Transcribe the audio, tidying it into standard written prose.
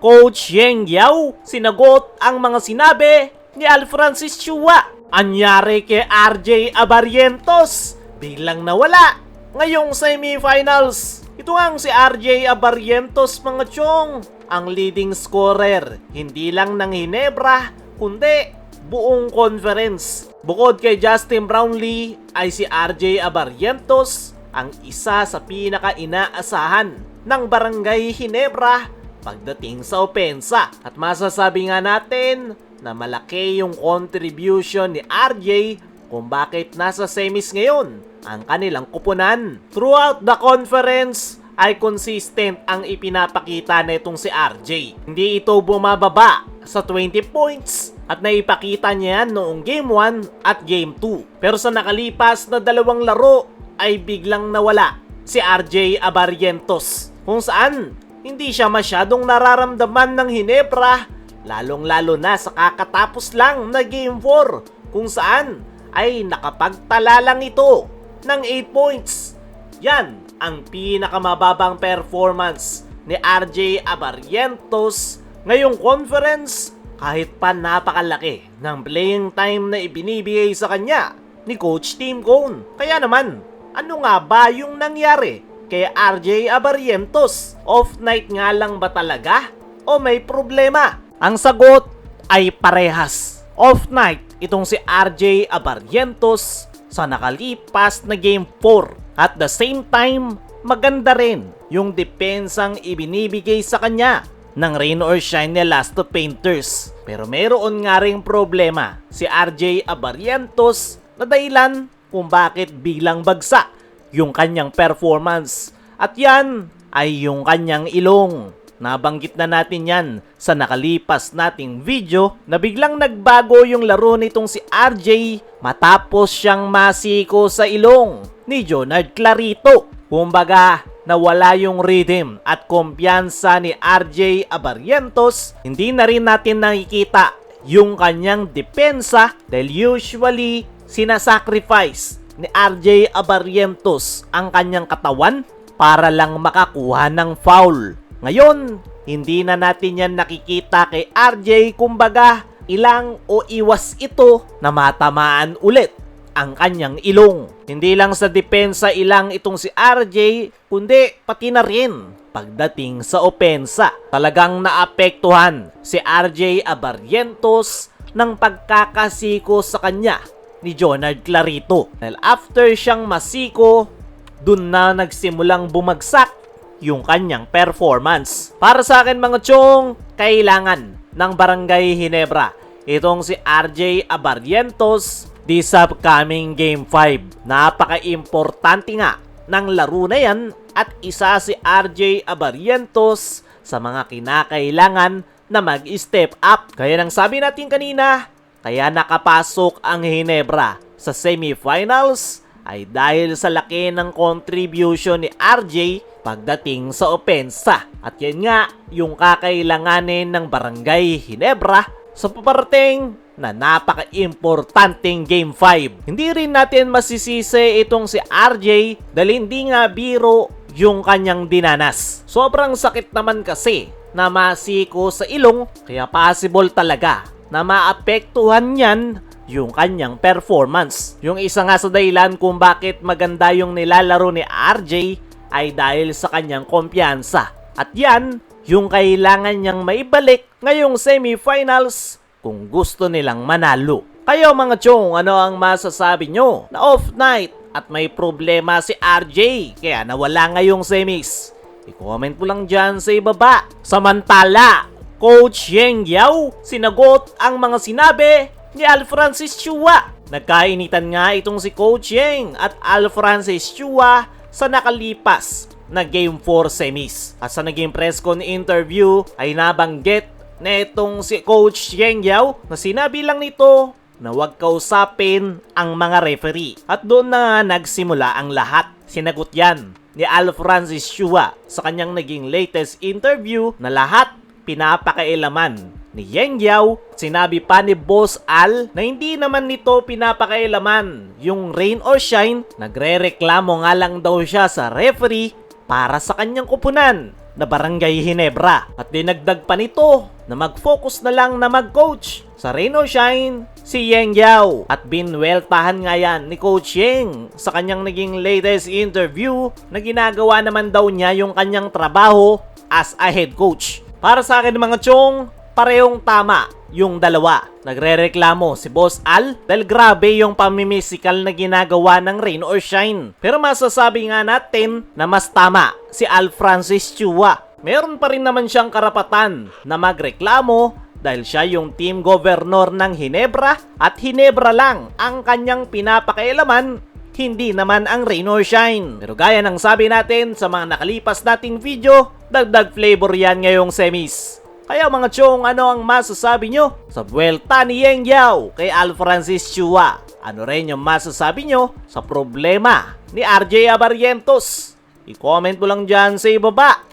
Coach Yeng Yao sinagot ang mga sinabi ni Alfrancis Chua. Anyari kay RJ Abarrientos, biglang nawala ngayong semifinals. Ito ang si RJ Abarrientos mga chong, ang leading scorer hindi lang ng Ginebra kundi buong conference. Bukod kay Justin Brownlee ay si RJ Abarrientos ang isa sa pinaka-inaasahan ng Barangay Ginebra pagdating sa opensa. At masasabi nga natin na malaki yung contribution ni RJ kung bakit nasa semis ngayon ang kanilang kupunan. Throughout the conference ay consistent ang ipinapakita nitong si RJ. Hindi ito bumababa sa 20 points at naipakita niya yan noong Game 1 at Game 2. Pero sa nakalipas na dalawang laro ay biglang nawala si RJ Abarrientos, kung saan hindi siya masyadong nararamdaman ng Ginebra, lalong-lalo na sa kakatapos lang na Game 4 kung saan ay nakapagtala lang ito ng 8 points. Yan ang pinakamababang performance ni RJ Abarrientos ngayong conference kahit pa napakalaki ng playing time na ibinibigay sa kanya ni Coach Tim Cone. Kaya naman, ano nga ba yung nangyari kay RJ Abarrientos? Off night nga lang ba talaga o may problema? Ang sagot ay parehas. Off night itong si RJ Abarrientos sa nakalipas na Game 4. At the same time, maganda rin yung depensang ibinibigay sa kanya ng rain or shine ni Last of Painters. Pero meron nga ring problema si RJ Abarrientos na dahilan kung bakit biglang bagsak yung kanyang performance. At yan ay yung kanyang ilong. Nabanggit na natin yan sa nakalipas nating video na biglang nagbago yung laro nitong si RJ matapos siyang masiko sa ilong ni Jonard Clarito. Kumbaga, nawala yung rhythm at kumpiyansa ni RJ Abarrientos. Hindi na rin natin nakikita yung kanyang depensa dahil usually sinasacrifice ni RJ Abarrientos ang kanyang katawan para lang makakuha ng foul. Ngayon, hindi na natin yan nakikita kay RJ, kumbaga ilang o iwas ito na matamaan ulit ang kanyang ilong. Hindi lang sa depensa ilang itong si RJ, kundi pati na rin pagdating sa opensa. Talagang naapektuhan si RJ Abarrientos ng pagkakasiko sa kanya ni Jonard Clarito. Dahil after siyang masiko, dun na nagsimulang bumagsak yung kanyang performance. Para sa akin mga chong, kailangan ng Barangay Ginebra itong si RJ Abarrientos this upcoming Game 5. Napaka-importante nga ng laro na yan at isa si RJ Abarrientos sa mga kinakailangan na mag-step up. Kaya nang sabi natin kanina, kaya nakapasok ang Ginebra sa semifinals ay dahil sa laki ng contribution ni RJ pagdating sa opensa. At yan nga yung kakailanganin ng Barangay Ginebra sa paparating na napaka-importanteng Game 5. Hindi rin natin masisisi itong si RJ dahil hindi nga biro yung kanyang dinanas. Sobrang sakit naman kasi na masiko sa ilong, kaya possible talaga na maapektuhan yan yung kanyang performance. Yung isa nga sa dahilan kung bakit maganda yung nilalaro ni RJ ay dahil sa kanyang kumpiyansa. At yan, yung kailangan niyang maibalik ngayong semifinals kung gusto nilang manalo. Kayo mga chong, ano ang masasabi nyo na off night at may problema si RJ kaya nawala ngayong semis? I-comment mo lang dyan sa ibaba. Samantala, Coach Yeng Yao sinagot ang mga sinabi ni Alfrancis Chua. Nagkainitan nga itong si Coach Yeng at Alfrancis Chua sa nakalipas na Game 4 semis. At sa naging press con interview ay nabanggit na itong si Coach Yeng Yao na sinabi lang nito na huwag kausapin ang mga referee. At doon na nagsimula ang lahat. Sinagot yan ni Alfrancis Chua sa kanyang naging latest interview na lahat pinapakailaman ni Yeng Yao. Sinabi pa ni Boss Al na hindi naman nito pinapakailaman yung rain or shine. Nagre-reklamo nga lang daw siya sa referee para sa kanyang kupunan. na Barangay Ginebra. At dinagdag pa nito na mag-focus na lang na mag-coach sa Rain or Shine si Yeng Yao. At binweltahan nga yan ni Coach Yeng sa kanyang naging latest interview na ginagawa naman daw niya yung kanyang trabaho as a head coach. Para sa akin mga chong, parehong tama yung dalawa. Nagrereklamo si Boss Al dahil grabe yung pamimisikal na ginagawa ng Rain or Shine. Pero masasabi nga natin na mas tama si Al Francis Chua. Meron pa rin naman siyang karapatan na magreklamo dahil siya yung team governor ng Ginebra at Ginebra lang ang kanyang pinapakailaman, hindi naman ang Rain or Shine. Pero gaya ng sabi natin sa mga nakalipas nating video, dagdag flavor yan ngayong semis. Kaya mga chong, ano ang masasabi nyo sa buwelta ni Yeng Yao kay Al Francis Chua? Ano rin yung masasabi nyo sa problema ni RJ Abarientos? I-comment mo lang dyan sa ibaba.